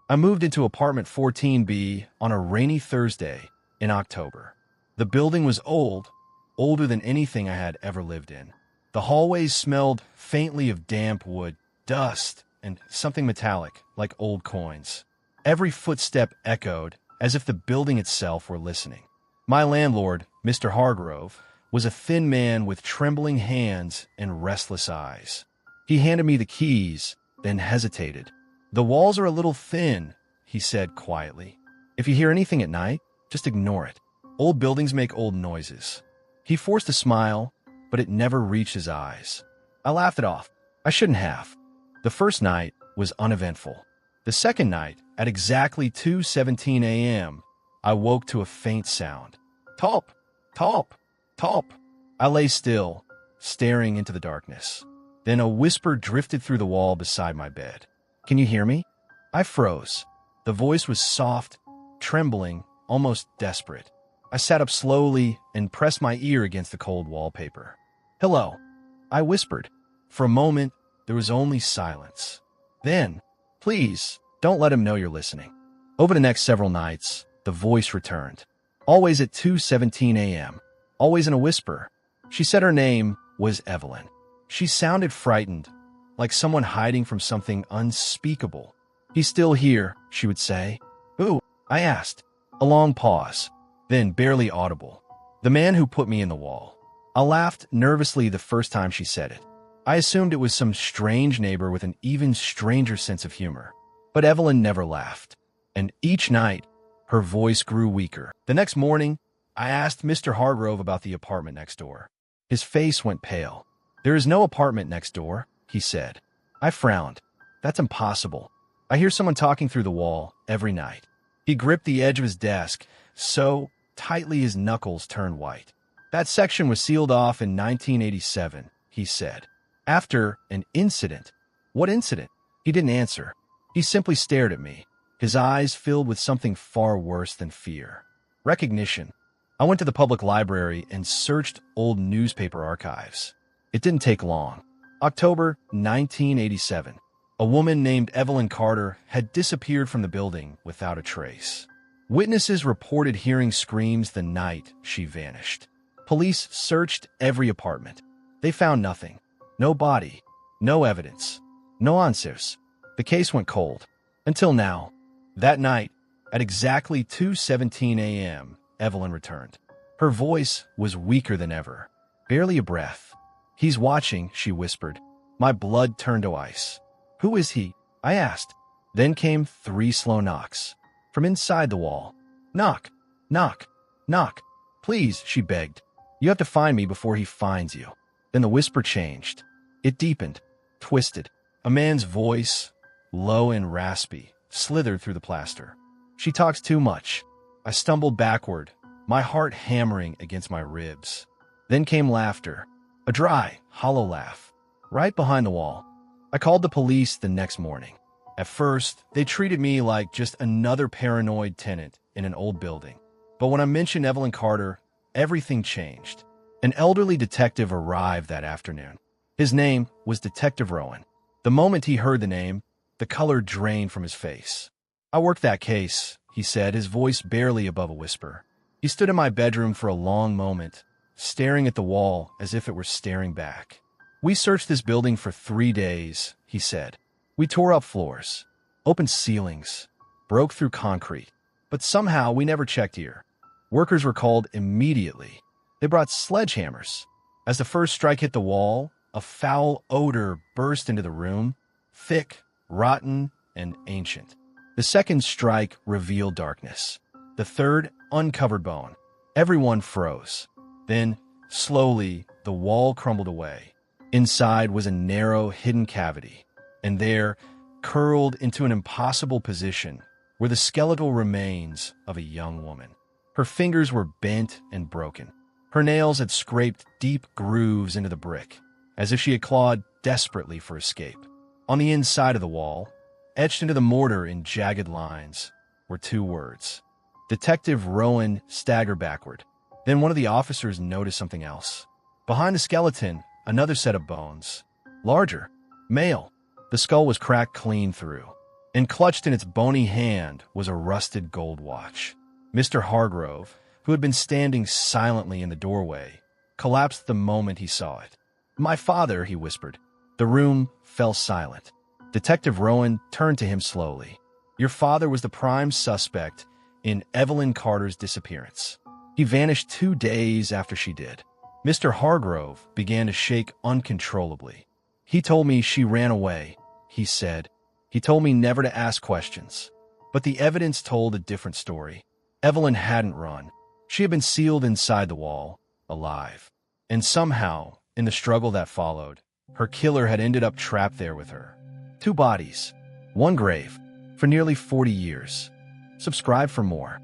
I moved into apartment 14B on a rainy Thursday in October. The building was old, older than anything I had ever lived in. The hallways smelled faintly of damp wood, dust, and something metallic, like old coins. Every footstep echoed as if the building itself were listening. My landlord, Mr. Hargrove, was a thin man with trembling hands and restless eyes. He handed me the keys, then hesitated. "The walls are a little thin," he said quietly. "If you hear anything at night, just ignore it. Old buildings make old noises." He forced a smile, but it never reached his eyes. I laughed it off. I shouldn't have. The first night was uneventful. The second night, at exactly 2:17 a.m., I woke to a faint sound. Talp, talp, talp. I lay still, staring into the darkness. Then a whisper drifted through the wall beside my bed. "Can you hear me?" I froze. The voice was soft, trembling, almost desperate. I sat up slowly and pressed my ear against the cold wallpaper. "Hello," I whispered. For a moment, there was only silence. Then, "Please, don't let him know you're listening." Over the next several nights, the voice returned. Always at 2:17 a.m., always in a whisper. She said her name was Evelyn. She sounded frightened, like someone hiding from something unspeakable. "He's still here," she would say. "Who?" I asked. A long pause, then barely audible. "The man who put me in the wall." I laughed nervously the first time she said it. I assumed it was some strange neighbor with an even stranger sense of humor. But Evelyn never laughed. And each night, her voice grew weaker. The next morning, I asked Mr. Hargrove about the apartment next door. His face went pale. "There is no apartment next door," he said. I frowned. "That's impossible. I hear someone talking through the wall every night." He gripped the edge of his desk so tightly his knuckles turned white. "That section was sealed off in 1987, he said. "After an incident." "What incident?" He didn't answer. He simply stared at me, his eyes filled with something far worse than fear. Recognition. I went to the public library and searched old newspaper archives. It didn't take long. October 1987. A woman named Evelyn Carter had disappeared from the building without a trace. Witnesses reported hearing screams the night she vanished. Police searched every apartment. They found nothing. No body. No evidence. No answers. The case went cold. Until now. That night, at exactly 2:17 a.m., Evelyn returned. Her voice was weaker than ever. Barely a breath. "He's watching," she whispered. My blood turned to ice. "Who is he?" I asked. Then came 3 slow knocks. From inside the wall. "Knock, knock, knock. Please," she begged. "You have to find me before he finds you." Then the whisper changed. It deepened, twisted. A man's voice, low and raspy, slithered through the plaster. "She talks too much." I stumbled backward, my heart hammering against my ribs. Then came laughter, a dry, hollow laugh, right behind the wall. I called the police the next morning. At first, they treated me like just another paranoid tenant in an old building. But when I mentioned Evelyn Carter, everything changed. An elderly detective arrived that afternoon. His name was Detective Rowan. The moment he heard the name, the color drained from his face. "I worked that case," he said, his voice barely above a whisper. He stood in my bedroom for a long moment, staring at the wall as if it were staring back. "We searched this building for 3 days," he said. "We tore up floors, opened ceilings, broke through concrete. But somehow we never checked here. Workers were called immediately. They brought sledgehammers. As the first strike hit the wall, a foul odor burst into the room, thick, rotten, and ancient. The second strike revealed darkness. The third uncovered bone. Everyone froze. Then, slowly, the wall crumbled away. Inside was a narrow, hidden cavity. And there, curled into an impossible position, were the skeletal remains of a young woman. Her fingers were bent and broken. Her nails had scraped deep grooves into the brick, as if she had clawed desperately for escape. On the inside of the wall, etched into the mortar in jagged lines, were 2 words. Detective Rowan staggered backward. Then one of the officers noticed something else. Behind the skeleton, another set of bones. Larger. Male. The skull was cracked clean through. and clutched in its bony hand was a rusted gold watch. Mr. Hargrove, who had been standing silently in the doorway, collapsed the moment he saw it. "My father," he whispered. The room fell silent. Detective Rowan turned to him slowly. "Your father was the prime suspect in Evelyn Carter's disappearance. He vanished 2 days after she did." Mr. Hargrove began to shake uncontrollably. "He told me she ran away," he said. "He told me never to ask questions." But the evidence told a different story. Evelyn hadn't run. She had been sealed inside the wall, alive. And somehow, in the struggle that followed, her killer had ended up trapped there with her. 2 bodies, 1 grave, for nearly 40 years. Subscribe for more.